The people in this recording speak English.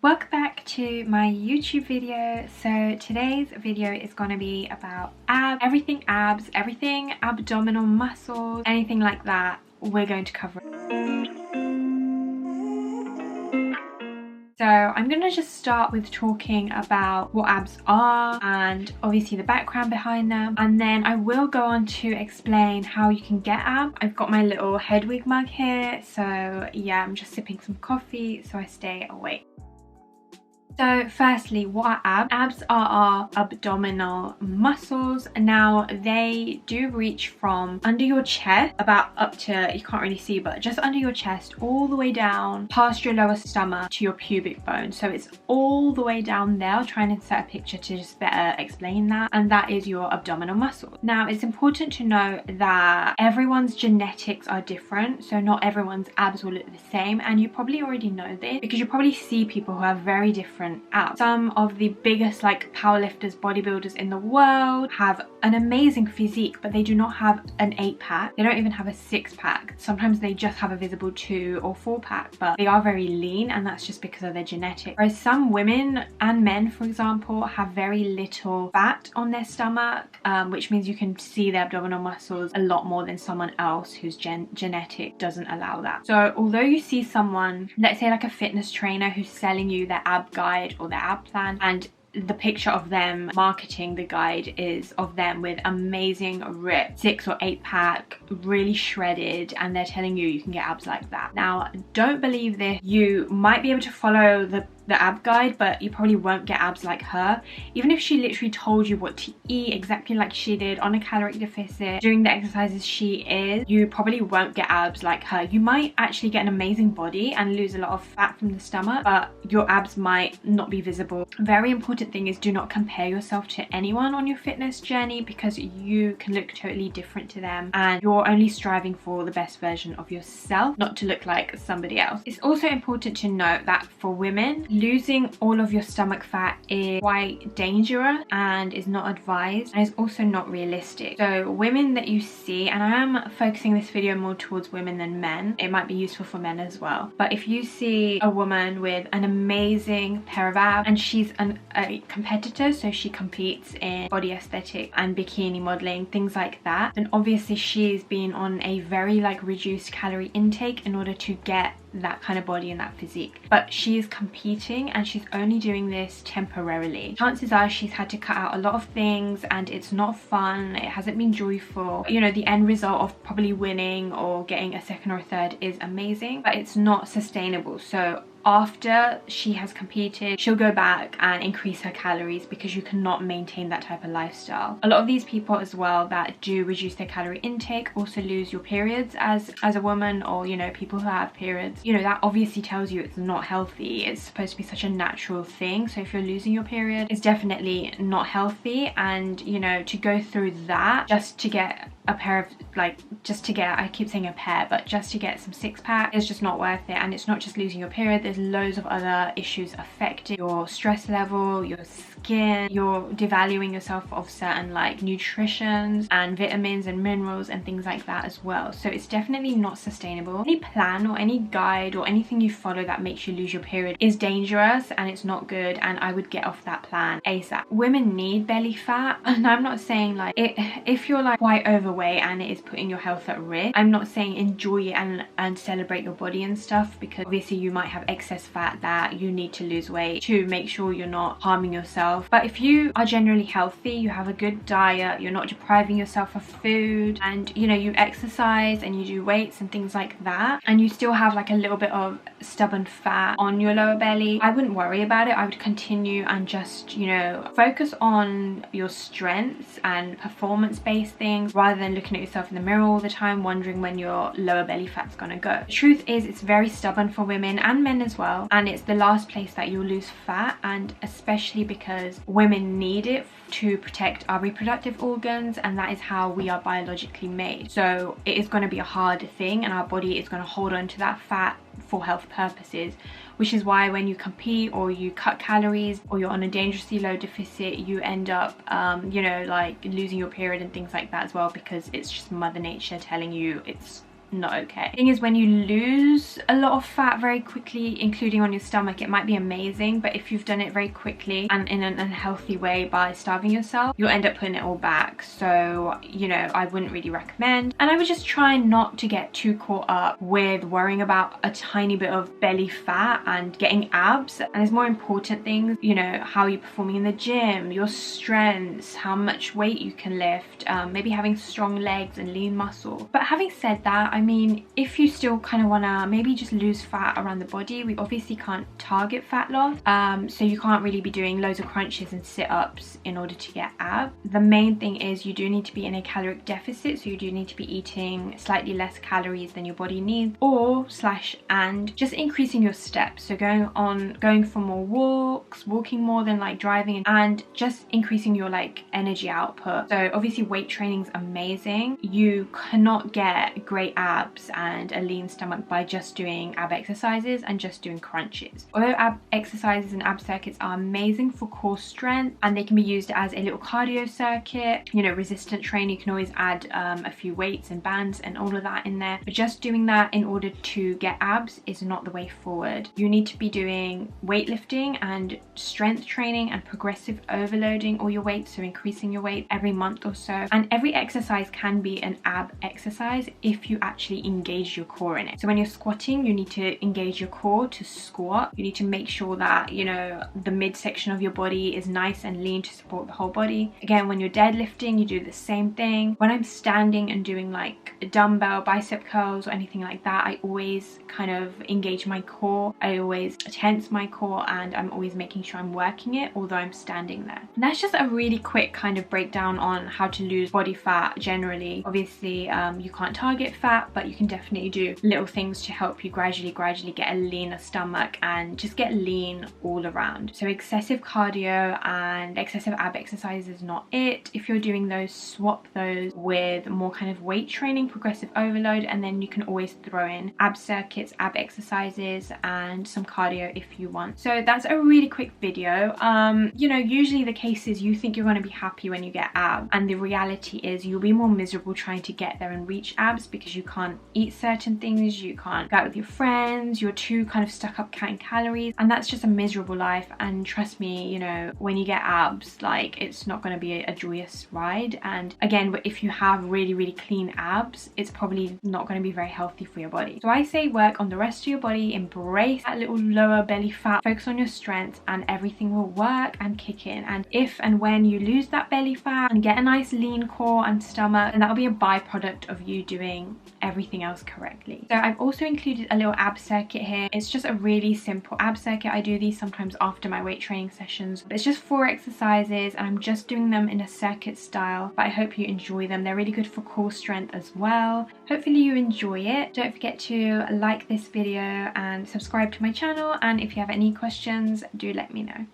Welcome back to my YouTube video. So today's video is going to be about everything abdominal muscles, anything like that we're going to cover. So I'm going to just start with talking about what abs are and obviously the background behind them, and then I will go on to explain how you can get abs. I've got my little head wig mug here, so yeah, I'm just sipping some coffee so I stay awake. So firstly, what are abs? Abs are our abdominal muscles. Now they do reach from under your chest about up to, you can't really see, but just under your chest all the way down past your lower stomach to your pubic bone. So it's all the way down there. I'll try and insert a picture to just better explain that, and that is your abdominal muscle. Now it's important to know that everyone's genetics are different, so not everyone's abs will look the same, and you probably already know this because you probably see people who have very different abs. Some of the biggest like powerlifters, bodybuilders in the world have an amazing physique, but they do not have an 8-pack. They don't even have a 6-pack. Sometimes they just have a visible 2 or 4-pack, but they are very lean, and that's just because of their genetics. Whereas some women and men, for example, have very little fat on their stomach, which means you can see their abdominal muscles a lot more than someone else whose genetic doesn't allow that. So although you see someone, let's say like a fitness trainer, who's selling you their ab guide or their ab plan, and the picture of them marketing the guide is of them with amazing ripped 6 or 8-pack, really shredded, and they're telling you you can get abs like that. Now don't believe this. You might be able to follow the ab guide, but you probably won't get abs like her. Even if she literally told you what to eat exactly like she did on a caloric deficit, doing the exercises she is, you probably won't get abs like her. You might actually get an amazing body and lose a lot of fat from the stomach, but your abs might not be visible. A very important thing is do not compare yourself to anyone on your fitness journey, because you can look totally different to them, and you're only striving for the best version of yourself, not to look like somebody else. It's also important to note that for women, losing all of your stomach fat is quite dangerous and is not advised, and is also not realistic. So women that you see, and I am focusing this video more towards women than men, it might be useful for men as well, but if you see a woman with an amazing pair of abs and she's a competitor, so she competes in body aesthetic and bikini modeling, things like that, then obviously she's been on a very like reduced calorie intake in order to get that kind of body and that physique, but she's competing and she's only doing this temporarily. Chances are she's had to cut out a lot of things, and it's not fun, it hasn't been joyful. You know, the end result of probably winning or getting a 2nd or 3rd is amazing, but it's not sustainable. So after she has competed, she'll go back and increase her calories, because you cannot maintain that type of lifestyle. A lot of these people as well that do reduce their calorie intake also lose your periods as a woman, or you know, people who have periods. You know, that obviously tells you it's not healthy. It's supposed to be such a natural thing, so if you're losing your period, it's definitely not healthy. And you know, to go through that just to get a pair of I keep saying a pair, but just to get some 6-pack is just not worth it. And it's not just losing your period, there's loads of other issues affecting your stress level, your skin, you're devaluing yourself of certain like nutritions and vitamins and minerals and things like that as well. So it's definitely not sustainable. Any plan or any guide or anything you follow that makes you lose your period is dangerous, and it's not good, and I would get off that plan ASAP. Women need belly fat, and I'm not saying like if you're like quite overweight and it is putting your health at risk, I'm not saying enjoy it and celebrate your body and stuff, because obviously you might have excess fat that you need to lose weight to make sure you're not harming yourself. But if you are generally healthy, you have a good diet, you're not depriving yourself of food, and you know, you exercise and you do weights and things like that, and you still have like a little bit of stubborn fat on your lower belly, I wouldn't worry about it. I would continue and just, you know, focus on your strengths and performance-based things, rather than looking at yourself in the mirror all the time wondering when your lower belly fat's gonna go. The truth is, it's very stubborn for women and men as well, and it's the last place that you'll lose fat, and especially because women need it to protect our reproductive organs, and that is how we are biologically made. So it is going to be a hard thing, and our body is going to hold on to that fat for health purposes, which is why when you compete or you cut calories or you're on a dangerously low deficit, you end up you know, like losing your period and things like that as well, because it's just Mother Nature telling you it's not okay. The thing is, when you lose a lot of fat very quickly, including on your stomach, it might be amazing, but if you've done it very quickly and in an unhealthy way by starving yourself, you'll end up putting it all back. So, you know, I wouldn't really recommend. And I would just try not to get too caught up with worrying about a tiny bit of belly fat and getting abs. And there's more important things, you know, how you're performing in the gym, your strengths, how much weight you can lift, maybe having strong legs and lean muscle. But having said that, I mean, if you still kind of want to maybe just lose fat around the body, we obviously can't target fat loss, so you can't really be doing loads of crunches and sit-ups in order to get abs. The main thing is you do need to be in a caloric deficit, so you do need to be eating slightly less calories than your body needs, or and just increasing your steps, so going for more walks, walking more than like driving, and just increasing your like energy output. So obviously weight training is amazing. You cannot get great abs and a lean stomach by just doing ab exercises and just doing crunches. Although ab exercises and ab circuits are amazing for core strength and they can be used as a little cardio circuit, you know, resistant training, you can always add a few weights and bands and all of that in there, but just doing that in order to get abs is not the way forward. You need to be doing weightlifting and strength training and progressive overloading all your weights, so increasing your weight every month or so. And every exercise can be an ab exercise if you actually engage your core in it. So when you're squatting, you need to engage your core to squat. You need to make sure that, you know, the midsection of your body is nice and lean to support the whole body. Again, when you're deadlifting, you do the same thing. When I'm standing and doing like a dumbbell bicep curls or anything like that, I always kind of engage my core. I always tense my core and I'm always making sure I'm working it although I'm standing there. And that's just a really quick kind of breakdown on how to lose body fat generally. Obviously, you can't target fat, but you can definitely do little things to help you gradually get a leaner stomach and just get lean all around. So excessive cardio and excessive ab exercise is not it. If you're doing those, swap those with more kind of weight training, progressive overload, and then you can always throw in ab circuits, ab exercises, and some cardio if you want. So that's a really quick video. You know, usually the case is you think you're going to be happy when you get abs, and the reality is you'll be more miserable trying to get there and reach abs because you can't eat certain things, you can't go out with your friends, you're too kind of stuck up counting calories, and that's just a miserable life. And trust me, you know, when you get abs, like, it's not going to be a joyous ride. And again, if you have really clean abs, it's probably not going to be very healthy for your body. So I say work on the rest of your body, embrace that little lower belly fat, focus on your strengths, and everything will work and kick in. And if and when you lose that belly fat and get a nice lean core and stomach, and that'll be a byproduct of you doing everything else correctly. So I've also included a little ab circuit here. It's just a really simple ab circuit. I do these sometimes after my weight training sessions, but it's just 4 exercises and I'm just doing them in a circuit style, but I hope you enjoy them. They're really good for core strength as well. Hopefully you enjoy it. Don't forget to like this video and subscribe to my channel, and if you have any questions, do let me know.